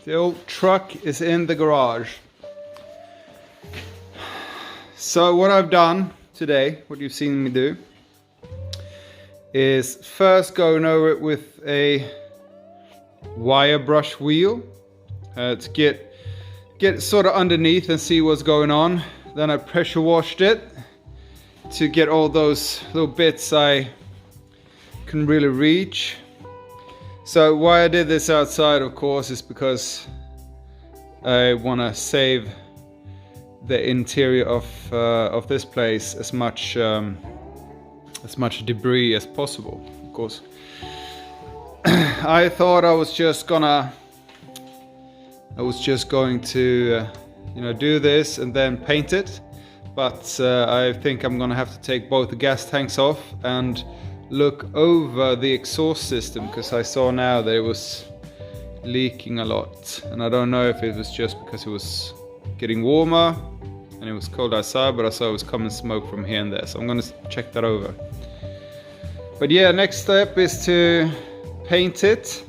The old truck is in the garage. So what I've done today, what you've seen me do, is first going over it with a wire brush wheel to get sort of underneath and see what's going on. Then I pressure washed it to get all those little bits I can really reach. So why I did this outside, of course, is because I want to save the interior of this place as much debris as possible, of course. I thought I was just going to do this and then paint it, but I think I'm gonna have to take both the gas tanks off and look over the exhaust system, because I saw now that it was leaking a lot, and I don't know if it was just because it was getting warmer and it was cold outside, but I saw it was coming smoke from here and there, so I'm gonna check that over. But yeah, next step is to paint it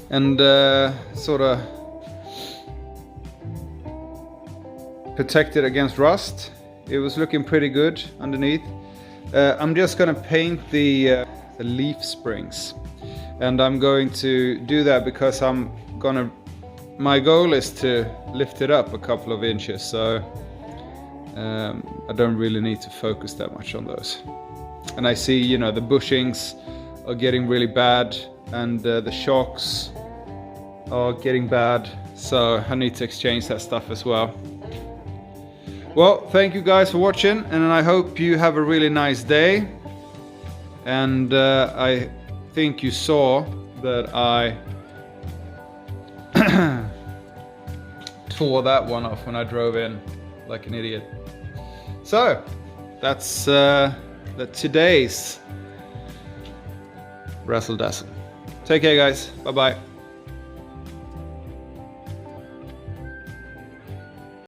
and sort of protect it against rust. It was looking pretty good underneath. I'm just gonna paint the leaf springs, and I'm going to do that because my goal is to lift it up a couple of inches, so I don't really need to focus that much on those. And I see, the bushings are getting really bad, and the shocks are getting bad, so I need to exchange that stuff as well. Well, thank you guys for watching, and I hope you have a really nice day. And I think you saw that I tore that one off when I drove in like an idiot. So that's today's Razzle Dazzle. Take care, guys. Bye bye.